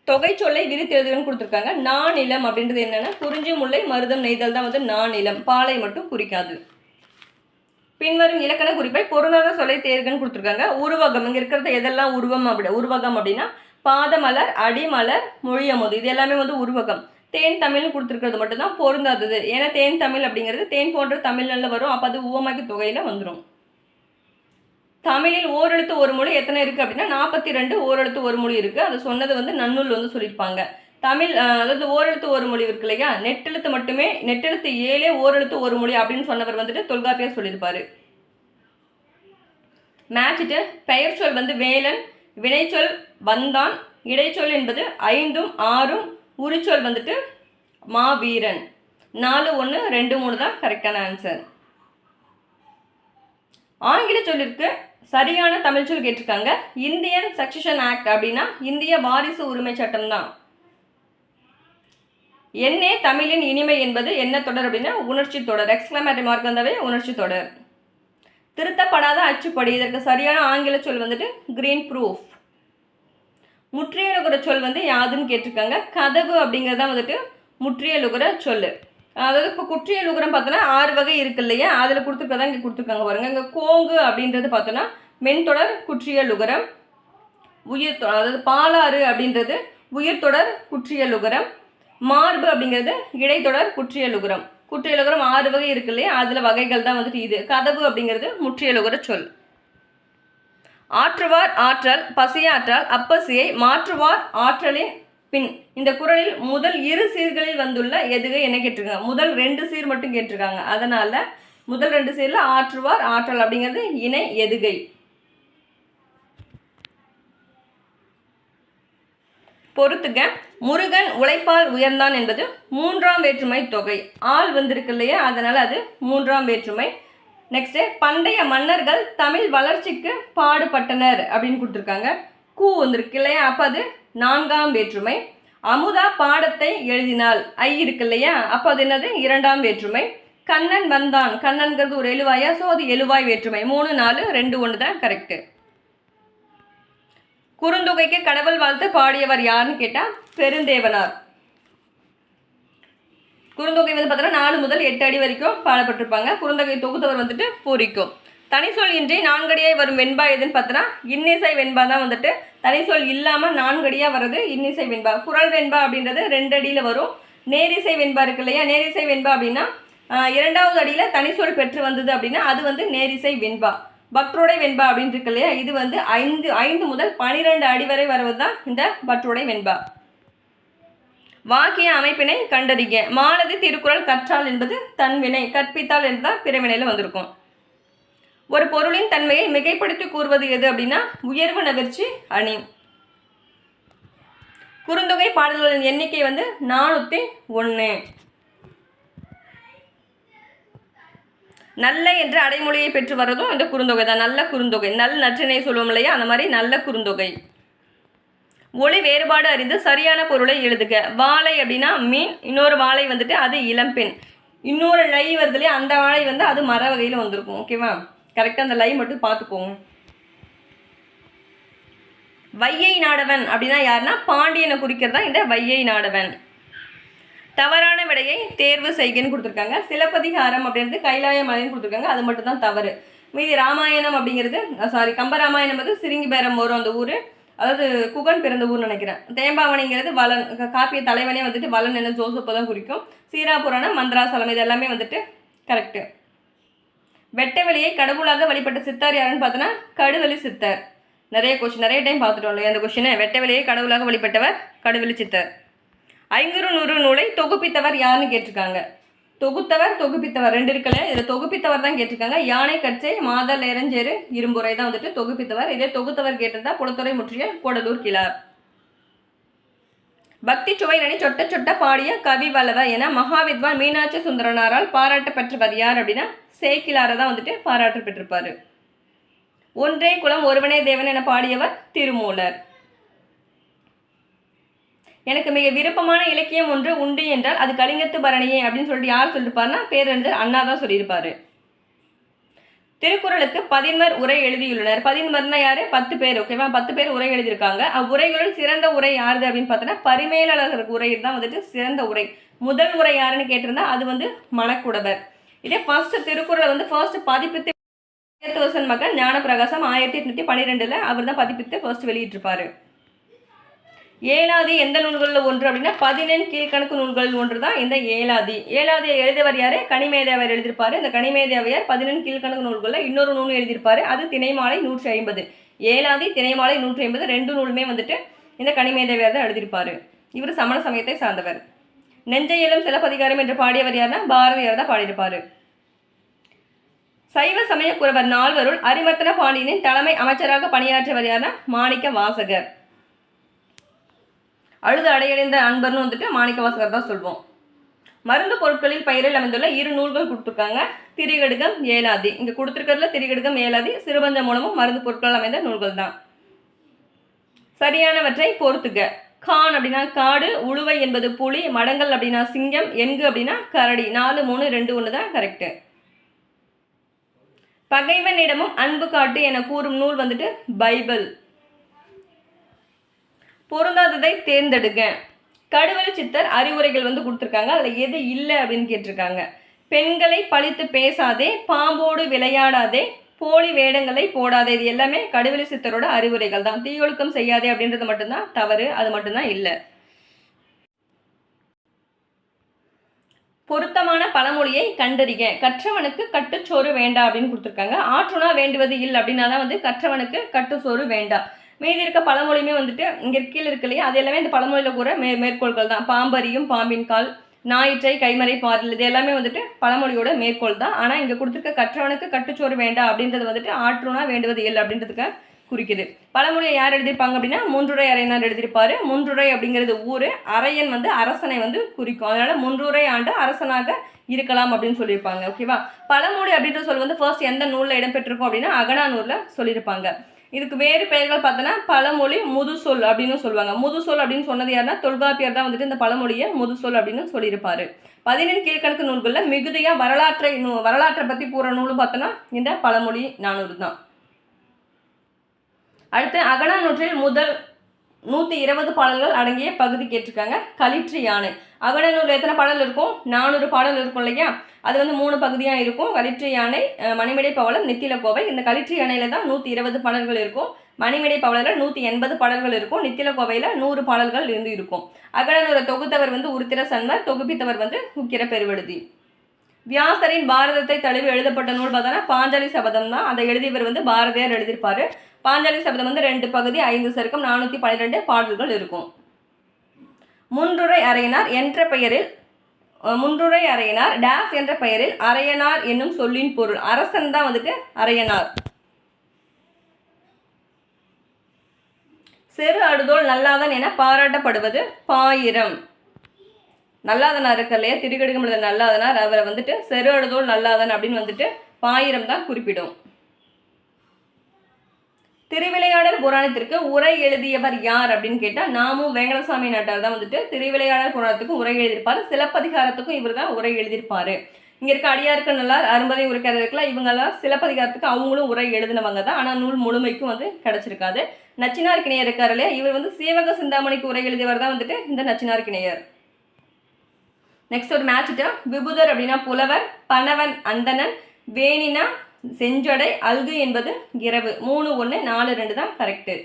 தொகை சொல்லை விரித்தெழுதுன்னு கொடுத்துருக்காங்க. நானிலம் அப்படின்றது என்னென்னா குறிஞ்சி, முல்லை, மருதம், நெய்தல் தான் வந்து நானிலம். பாலை மட்டும் குறிக்காது. பின்வரும் இலக்கண குறிப்பை பொருளாதார சொல்லை தேர்கன்னு கொடுத்துருக்காங்க. உருவகம், இங்கே இருக்கிறது எதெல்லாம் உருவகம் அப்படின்னா பாதமலர், அடிமலர், மொழியமுது, இது எல்லாமே வந்து உருவகம். தேன் தமிழ்னு கொடுத்துருக்கிறது மட்டும்தான் பொருந்தாதது. ஏன்னா தேன் தமிழ் அப்படிங்கிறது தேன் போன்ற தமிழ் நல்ல வரும், அப்போ அது உவமைக்கு தொகையில் வந்துடும். தமிழில் ஓரெழுத்து ஒரு மொழி எத்தனை இருக்குது அப்படின்னா 42 ஓரெழுத்து ஒரு மொழி இருக்குது. அது சொன்னது வந்து நன்னூல் வந்து சொல்லியிருப்பாங்க. தமிழ் அதாவது ஓரெழுத்து ஒரு மொழி இருக்கு இல்லையா, நெட்டெழுத்து மட்டுமே, நெட்டெழுத்து 7 ஓரெழுத்து ஒரு மொழி அப்படின்னு சொன்னவர் வந்துட்டு தொல்காப்பியர் சொல்லியிருப்பாரு. மேட்சிட்டு பெயர் சொல் வந்து வேலன், வினைச்சொல் வந்தான், இடைச்சொல் என்பது 5ம் 6ம், உரிச்சொல் வந்துட்டு மாவீரன். 4, 1, 2, 3 தான் கரெக்டான ஆன்சர். ஆங்கில சொல்லிற்கு சரியான தமிழ் சொல் கேட்டிருக்காங்க. இந்தியன் சக்சஷன் ஆக்ட் அப்படின்னா இந்திய வாரிசு உரிமை சட்டம் தான். என்னே தமிழின் இனிமை என்பது என்ன தொடர் அப்படின்னா உணர்ச்சி தொடர். எக்ஸ்கிளமேட்டரி மார்க் வந்தாவே உணர்ச்சி தொடர். திருத்தப்படாத அச்சுப்படி, இதற்கு சரியான ஆங்கில சொல் வந்துட்டு கிரீன் ப்ரூஃப். முற்றியலுகிற சொல் வந்து யாதுன்னு கேட்டிருக்காங்க. கதவு அப்படிங்கிறது தான் வந்துட்டு முற்றியலுகிற சொல். அதாவது இப்போ குற்றியலுகரம் பார்த்தோன்னா 6 வகை இருக்கு இல்லையா, அதில் கொடுத்துருக்கதான் இங்கே கொடுத்துருக்காங்க பாருங்க. இங்கே கோங்கு அப்படின்றது பார்த்தோன்னா மென்தொடர் குற்றியலுகரம். அதாவது பாலாறு அப்படின்றது உயிர்த்தொடர் குற்றியலுகரம். மார்பு அப்படிங்கிறது இடைத்தொடர் குற்றியலுகரம். குற்றியலுகரம் 6 வகை இருக்கு இல்லையா, அதில் வகைகள் தான் வந்துட்டு இது. கதவு அப்படிங்கிறது முற்றியலுகர சொல். ஆற்றுவார் ஆற்றல், பசியாற்றால் அப்பசியை மாற்றுவார் ஆற்றலின் பின். இந்த குறளில் முதல் 2 சீர்களில் வந்துள்ள எதுகை என்ன கேட்டிருக்காங்க. முதல் 2 சீர் மட்டும் கேட்டிருக்காங்க. அதனால முதல் 2 சீரில் ஆற்றுவார் ஆற்றல் அப்படிங்கிறது இணை எதுகை. பொறுத்துக்க. முருகன் உழைப்பால் உயர்ந்தான் என்பது 3ஆம் வேற்றுமை தொகை. ஆள் வந்திருக்கு இல்லையா, அதனால அது 3ஆம் வேற்றுமை. நெக்ஸ்ட்டு பண்டைய மன்னர்கள் தமிழ் வளர்ச்சிக்கு பாடுபட்டனர் அப்படின்னு கொடுத்துருக்காங்க. கூ வந்திருக்கு இல்லையா, அப்போ அது 4ஆம் வேற்றுமை. அமுதா பாடத்தை எழுதினால் ஐ இருக்கு இல்லையா, அப்போ அது என்னது 2ஆம் வேற்றுமை. கண்ணன் வந்தான், கண்ணன்கிறது ஒரு எழுவாயா, ஸோ அது எழுவாய் வேற்றுமை. 3, 4, 2, 1 தான் கரெக்டு. குறுந்தொகைக்கு கடவுள் வாழ்த்து பாடியவர் யாருன்னு கேட்டால் பெருந்தேவனார். குறுந்தொகை வந்து பார்த்தோன்னா 4 முதல் 8 அடி வரைக்கும் பாடப்பட்டிருப்பாங்க. குறுந்தொகை தொகுத்தவர் வந்துட்டு பூரிக்கும். தனிசொல் இன்றி 4 அடியாய் வரும் வெண்பா எதுன்னு பார்த்தோன்னா இன்னிசை வெண்பா தான் வந்துட்டு. தனிசொல் இல்லாமல் 4 அடியாக வர்றது இன்னிசை வெண்பா. குறள் வெண்பா அப்படின்றது 2 அடியில் வரும். நேரிசை வெண்பா இருக்கு இல்லையா, நேரிசை வெண்பா அப்படின்னா 2வது அடியில் தனிசொல் பெற்று வந்தது அப்படின்னா அது வந்து நேரிசை வெண்பா. பக்ரோடை வெண்பா அப்படின்னு இருக்கு இல்லையா, இது வந்து 5 முதல் 12 அடி வரை வருவது தான் இந்த பக்ரோடை வெண்பா. வாக்கிய அமைப்பினை கண்டறிக. மாலதி திருக்குறள் கற்றால் என்பது தன்வினை, கற்பித்தால் என்பதுதான் பிறவினையில் வந்திருக்கும். ஒரு பொருளின் தன்மையை மிகைப்படுத்தி கூறுவது எது அப்படின்னா உயர்வு நகர்ச்சி அணி. குறுந்தொகை பாடல்களின் எண்ணிக்கை வந்து 401. நல்ல என்ற அடைமொழியை பெற்று வர்றதும் இந்த குறுந்தொகை தான். நல்ல குறுந்தொகை, நல் நற்றினை சொல்லுவோம் இல்லையா, அந்த மாதிரி நல்ல குறுந்தொகை. ஒளி வேறுபாடு அறிந்து சரியான பொருளை எழுதுக. வாழை அப்படின்னா மீன், இன்னொரு வாழை வந்துட்டு அது இளம்பெண், இன்னொரு லை வருது இல்லையா, அந்த வாழை வந்து அது மர வகையில் வந்திருக்கும். ஓகேவா, கரெக்டாக அந்த லை மட்டும் பார்த்துக்கோங்க. வையை நாடவன் அப்படின்னா யாருன்னா பாண்டியனை குறிக்கிறதா இந்த வையை நாடவன். தவறான விடையை தேர்வு செய்கன்னு கொடுத்துருக்காங்க. சிலப்பதிகாரம் அப்படின்றது கைலாய மலைன்னு கொடுத்துருக்காங்க, அது மட்டும் தான் தவறு. மீதி ராமாயணம் அப்படிங்கிறது கம்பராமாயணம் வந்து சிறுங்கிபேரம் வரும் அந்த ஊர், அதாவது குகன் பிறந்த ஊர்னு நினைக்கிறேன். தேம்பாவணிங்கிறது வளன், காப்பிய தலைவனே வந்துட்டு வளன் என்ன ஜோசப்பை தான் குறிக்கும். சீராபுராணம், மந்திராசலம், இது எல்லாமே வந்துட்டு கரெக்டு. வெட்ட வெளியை கடவுளாக வழிபட்ட சித்தார் யாருன்னு பார்த்தோன்னா கடுவெளி சித்தர். நிறைய டைம் பார்த்துட்டோம் இல்லையா அந்த கொஸ்டினை. வெட்ட வெளியை கடவுளாக வழிபட்டவர் கடுவெளி சித்தர். 500 நூலை தொகுப்பித்தவர் யாருன்னு கேட்டிருக்காங்க. தொகுப்பித்தவர் 2 இருக்குல்ல, இதில் தொகுப்பித்தவர் தான் கேட்டிருக்காங்க. யானை கச்சை மாதல் ஏரஞ்சேரு இரும்புரை தான் வந்துட்டு தொகுப்பித்தவர். இதே தொகுத்தவர் கேட்டிருந்தா புலத்துறை முற்றிய கூடலூர் கிளார். பக்தி சுவை நனி சொட்ட சொட்ட பாடிய கவி வல்லவ என மகாவித்வான் மீனாட்சி சுந்தரனாரால் பாராட்ட பெற்றவர் யார் அப்படின்னா சேக்கிலாரை தான் வந்துட்டு பாராட்ட பெற்றிருப்பாரு. ஒன்றே குலம் ஒருவனே தேவன் என பாடியவர் திருமூலர். எனக்கு மிக விருப்பமான இலக்கியம் ஒன்று உண்டு என்றால் அது கலிங்கத்து பரணியே அப்படின்னு சொல்லிட்டு யார் சொல்லியிருப்பாருன்னா பேரறிஞர் அண்ணா தான் சொல்லியிருப்பாரு. திருக்குறளுக்கு 11 உரை எழுதியுள்ளனர். 11 யாரு? 10 பேர். ஓகேவா, 10 பேர் உரை எழுதியிருக்காங்க. அவ்வுரைகளுள் சிறந்த உரை யாருது அப்படின்னு பார்த்தோன்னா பரிமேலழகர் உரை தான் வந்துட்டு சிறந்த உரை. முதல் உரை யாருன்னு கேட்டிருந்தா அது வந்து மணக்குடவர். இதே ஃபர்ஸ்ட் திருக்குறளை வந்து ஃபர்ஸ்ட் பதிப்பித்து மகன் ஞானப்பிரகாசம் 1812 அவர் தான் பதிப்பித்து ஃபர்ஸ்ட் வெளியிட்டிருப்பாரு. ஏலாதி எந்த நூல்களில் ஒன்று அப்படின்னா 14 கீழ்கணக்கு நூல்களில் ஒன்று தான் இந்த ஏலாதி. ஏலாதியை எழுதியவர் யாரு? கனிமேதேவர் எழுதியிருப்பாரு. இந்த கனிமேதேவையார் 14 கீழ்கணக்கு நூல்களில் இன்னொரு நூல் எழுதியிருப்பாரு, அது திணைமாலை 150. ஏலாதி திணைமாலை 150 2 நூலுமே வந்துட்டு இந்த கனிமேதேவையார் தான் எழுதியிருப்பாரு. இவர் சமண சமயத்தை சார்ந்தவர். நெஞ்சையிலும் சிலப்பதிகாரம் என்று பாடியவர் யாருன்னா பாரதியார் தான் பாடியிருப்பாரு. சைவ சமய குறவர் 4வருள் அரிமர்த்தன பாண்டியனின் தலைமை அமைச்சராக பணியாற்றியவர் யாருன்னா மாணிக்க வாசகர். அழுது அடையடைந்த அன்பர்னு வந்துட்டு மாணிக்க வாசகர் தான் சொல்வோம். மருந்து பொருட்களில் பெயரில் அமைந்துள்ள 2 நூல்கள் கொடுத்துருக்காங்க. திரிகடுகம், ஏலாதி. இங்கே கொடுத்துருக்கிறதுல திரிகடுகம், ஏலாதி சிறுபஞ்ச மூலமும் மருந்து பொருட்கள் அமைந்த நூல்கள் தான். சரியானவற்றை பொறுத்துக. கான் அப்படின்னா காடு, உழுவை என்பது புலி, மடங்கள் அப்படின்னா சிங்கம், எண்கு அப்படின்னா கரடி. 4, 3, 2, 1 தான் கரெக்டு. பகைவனிடமும் அன்பு காட்டு என கூறும் நூல் வந்துட்டு பைபிள். பொருந்தாததை தேர்ந்தெடுங்க. கடுவெளி சித்தர் அறிவுரைகள் வந்து கொடுத்துருக்காங்க, அதில் எது இல்லை அப்படின்னு கேட்டிருக்காங்க. பெண்களை பழித்து பேசாதே, பாம்போடு விளையாடாதே, போலி வேடங்களை போடாதே. இது எல்லாமே கடுவெளி சித்தரோட அறிவுரைகள் தான். தீயொழுக்கம் செய்யாதே அப்படின்றது மட்டும்தான் தவறு, அது மட்டும்தான் இல்லை. பொருத்தமான பழமொழியை கண்டறிக. கற்றவனுக்கு கட்டுச்சோறு வேண்டாம் அப்படின்னு கொடுத்துருக்காங்க. ஆற்றுனா வேண்டுவது இல்லை அப்படின்னா தான் வந்து கற்றவனுக்கு கட்டுச்சோறு வேண்டாம். மீதி இருக்க பழமொழியுமே வந்துட்டு இங்கே கீழே இருக்கு இல்லையா, அது எல்லாமே இந்த பழமொழியில் கூட மேற்கோள்கள் தான். பாம்பரியும் பாம்பின் கால், ஞாயிற்றை கைமறை பாடல், இது எல்லாமே வந்துட்டு பழமொழியோட மேற்கோள் தான். ஆனால் இங்கே கொடுத்துருக்க கற்றவனுக்கு கட்டுச்சோறு வேண்டாம் அப்படின்றது வந்துட்டு ஆற்றுனா வேண்டுவது இல்லை அப்படின்றதுக்கு குறிக்குது. பழமொழியை யார் எழுதியிருப்பாங்க அப்படின்னா முன்றுரை அரையனார் எழுதியிருப்பாரு. முன்றுரை அப்படிங்கிறது ஊர், அரையன் வந்து அரசனை வந்து குறிக்கும். அதனால முன்றுரை ஆண்டு அரசனாக இருக்கலாம் அப்படின்னு சொல்லியிருப்பாங்க. ஓகேவா, பழமொழி அப்படின்ற சொல் வந்து ஃபர்ஸ்ட் எந்த நூலில் இடம்பெற்றிருக்கும் அப்படின்னா அகநானூரில் சொல்லியிருப்பாங்க. இதுக்கு வேறு பெயர்கள் பார்த்தோன்னா பழமொழி முதுசொல் அப்படின்னு சொல்லுவாங்க. முதுசொல் அப்படின்னு சொன்னது யாருன்னா தொல்காப்பியர் தான் வந்துட்டு இந்த பழமொழியை முதுசொல் அப்படின்னு சொல்லியிருப்பாரு. 14 கீழ்கணக்கு நூல்களில் மிகுதியாக வரலாற்றை பற்றி கூற நூலும் பார்த்தோன்னா இந்த பழமொழி 400 தான். அடுத்து அகநானூற்றில் முதல் 120 பாடல்கள் அடங்கிய பகுதி கேட்டிருக்காங்க. களிற்று யானை. அகநானூரில் எத்தனை பாடல் இருக்கும்? 400 பாடல் இருக்கும் இல்லையா, அது வந்து 3 பகுதியாக இருக்கும். களிற்று யானை, மணிமேடை பவளம், நித்தில கோவை. இந்த களிற்று யானையில் தான் 120 பாடல்கள் இருக்கும். மணிமேடை பவளத்தில் 180 பாடல்கள் இருக்கும். நித்தில கோவையில் 100 பாடல்கள் இருந்து இருக்கும். அகநானூரை தொகுத்தவர் வந்து உருத்திர சன்மர், தொகுப்பித்தவர் வந்து உக்கிர பெருவெழுதி. வியாசரின் பாரதத்தை தழுவி எழுதப்பட்ட நூல் பார்த்தோன்னா பாஞ்சாலி சபதம் தான். அதை எழுதியவர் வந்து பாரதியார் எழுதியிருப்பாரு. பாஞ்சாலி சபதம் வந்து 2 பகுதி 5 சருக்கம் 412 பாடல்கள் இருக்கும். முன்றுரை அரையனார் என்ற பெயரில் முன்றுரை அரையனார் டேஸ் என்ற பெயரில் அரையனார் என்னும் சொல்லின் பொருள். அரசன் தான் வந்துட்டு அரையனார். செரு அடுதோல் நல்லாதன் என பாராட்டப்படுவது பாயிரம். நல்லாதனார் இருக்க இல்லையா, திருக்கடுகம் நல்லாதனார், அவரை வந்துட்டு செரு அடுதோல் நல்லாதன் அப்படின்னு வந்துட்டு பாயிரம் தான் குறிப்பிடும். திருவிளையாடல் புராணத்திற்கு உரை எழுதியவர் யார் அப்படின்னு கேட்டால் நாமு வேங்கடசாமி நாட்டார் தான் வந்துட்டு திருவிளையாடல் புராணத்துக்கும் உரை எழுதியிருப்பார். சிலப்பதிகாரத்துக்கும் இவர் தான் உரை எழுதியிருப்பார். இங்கே இருக்க அடியாருக்கு நல்லார், அரும்பதை உரைக்காரர் இருக்கலாம், இவங்கெல்லாம் சிலப்பதிகாரத்துக்கு அவங்களும் உரை எழுதினவங்க தான். ஆனால் நூல் முழுமைக்கும் வந்து கிடச்சிருக்காது. நச்சினார்க்கிணையர் இருக்கார் இல்லையா, இவர் வந்து சீவக சிந்தாமணிக்கு உரை எழுதியவர் தான் வந்துட்டு இந்த நச்சினார்க்கிணையர். நெக்ஸ்ட் ஒரு மேட்சிட்ட விபுதர் அப்படின்னா புலவர், பனவன் அந்தணன், வேணினா செஞ்சடை, அல்கு என்பது இரவு. 3 1 4 2 தான் கரெக்டு.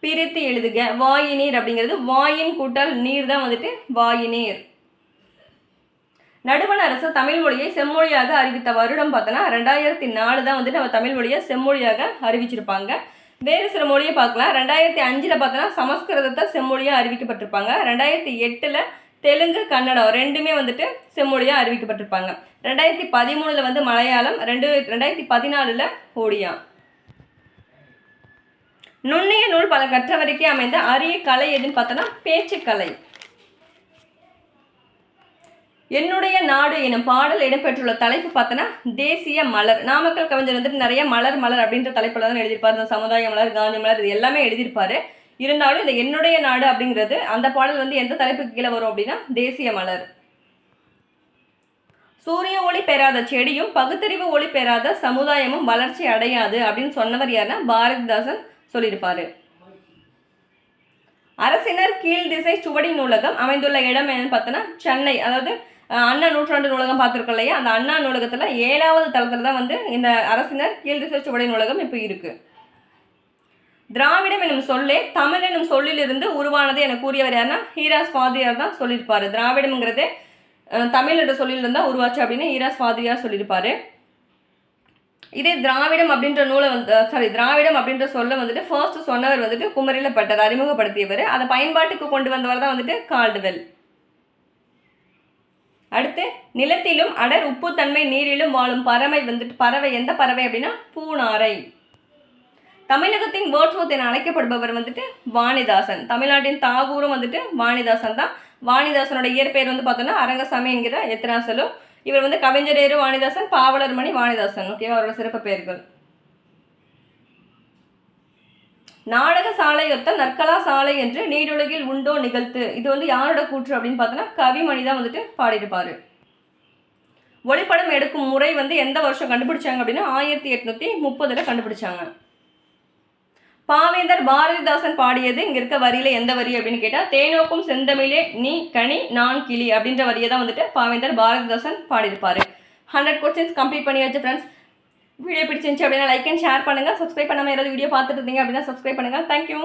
பிரித்து எழுதுக. வாயினீர் அப்படிங்கிறது வாயின் கூட்டல் நீர் தான் வந்துட்டு வாயினீர். நடுவண் அரசு தமிழ் மொழியை செம்மொழியாக அறிவித்த வருடம் பார்த்தோன்னா 2004 தான் வந்துட்டு நம்ம தமிழ் மொழியை செம்மொழியாக அறிவிச்சிருப்பாங்க. வேறு சில மொழியை பார்க்கலாம். 2005 பார்த்தோன்னா சமஸ்கிருதத்தை செம்மொழியாக அறிவிக்கப்பட்டிருப்பாங்க. 2008 தெலுங்கு, கன்னடம் ரெண்டுமே வந்துட்டு செம்மொழியாக அறிவிக்கப்பட்டிருப்பாங்க. 2013 வந்து மலையாளம், 2014 ஓடியா. நுண்ணிய நூல் பல கற்றவருக்கே அமைந்த அரிய கலை எதுன்னு பார்த்தோன்னா பேச்சுக்கலை. என்னுடைய நாடு எனும் பாடல் இடம்பெற்றுள்ள தலைப்பு பார்த்தோன்னா தேசிய மலர். நாமக்கல் கவிஞர் வந்துட்டு நிறைய மலர் மலர் அப்படின்ற தலைப்பில் தான் எழுதியிருப்பார். இந்த சமுதாய மலர், காந்தி மலர், இது எல்லாமே எழுதியிருப்பார். இருந்தாலும் இந்த என்னுடைய நாடு அப்படிங்கிறது அந்த பாடல் வந்து எந்த தலைப்புக்கு கீழே வரும் அப்படின்னா தேசிய மலர். சூரிய ஒளி பெறாத செடியும் பகுத்தறிவு ஒளி பெறாத சமுதாயமும் வளர்ச்சி அடையாது அப்படின்னு சொன்னவர் யாருன்னா பாரதிதாசன் சொல்லியிருப்பாரு. அரசினர் கீழ் திசை சுவடி நூலகம் அமைந்துள்ள இடம் என்னன்னு பார்த்தோன்னா சென்னை. அதாவது அண்ணா நூற்றாண்டு நூலகம் பார்த்துருக்கோம் இல்லையா, அந்த அண்ணா நூலகத்தில் 7வது தளத்தில் தான் வந்து இந்த அரசினர் கீழ் திசை சுவடி நூலகம் இப்போ இருக்குது. திராவிடம் எனும் சொல்லே தமிழ் எனும் சொல்லிலிருந்து உருவானது என கூறியவர் யாருன்னா ஈராஸ் ஃபாதிரியார் தான் சொல்லியிருப்பாரு. திராவிடம்ங்கிறதே தமிழ் என்ற சொல்லிலிருந்து தான் உருவாச்சு அப்படின்னு ஈராஸ் ஃபாதிரியார் சொல்லியிருப்பாரு. இதே திராவிடம் அப்படின்ற நூலை வந்து திராவிடம் அப்படின்ற சொல்ல வந்துட்டு ஃபர்ஸ்ட் சொன்னவர் வந்துட்டு குமரில பட்டர், அறிமுகப்படுத்தியவர். அதை பயன்பாட்டுக்கு கொண்டு வந்தவர் தான் வந்துட்டு கால்டுவெல். அடுத்து நிலத்திலும் அடர் உப்புத்தன்மை நீரிலும் வாழும் பறவை எந்த பறவை அப்படின்னா பூனாரை. தமிழகத்தின் வேர்ட்ஸ்வொர்த் என அழைக்கப்படுபவர் வந்துட்டு வாணிதாசன். தமிழ்நாட்டின் தாகூரும் வந்துட்டு வாணிதாசன் தான். வாணிதாசனோட இயற்பெயர் வந்து பார்த்தோன்னா அரங்கசாமி என்கிற எத்தனாசலு. இவர் வந்து கவிஞரேறு வாணிதாசன், பாவலர் மணி வாணிதாசன். ஓகேவா, அவரோட சிறப்பு பெயர்கள். நாடக சாலையொத்த நற்கலா சாலை என்று நீடுலகில் உண்டோ நிகழ்த்து. இது வந்து யாரோட கூற்று அப்படின்னு பார்த்தோன்னா கவிமணி தான் வந்துட்டு பாடியிருப்பாரு. ஒளிப்படம் எடுக்கும் முறை வந்து எந்த வருஷம் கண்டுபிடிச்சாங்க அப்படின்னா 1830 கண்டுபிடிச்சாங்க. பாவேந்தர் பாரதிதாசன் பாடியது இங்கே இருக்க வரியில் எந்த வரி அப்படின்னு கேட்டால் தேனோக்கும் செந்தமிழே நீ கனி நான் கிளி அப்படின்ற வரியை தான் வந்துட்டு பாவேந்தர் பாரதிதாசன் பாடியிருப்பார். 100 கொஸ்டின்ஸ் கம்ப்ளீட் பண்ணியாச்சு ஃப்ரெண்ட்ஸ். வீடியோ பிடிச்சிருந்துச்சு அப்படின்னா லைக் அண்ட் ஷேர் பண்ணுங்கள். சப்ஸ்கிரைப் பண்ணாமல் யாராவது வீடியோ பார்த்துட்டு இருந்தீங்க அப்படின்னா சப்ஸ்கிரைப் பண்ணுங்கள். தேங்க்யூ.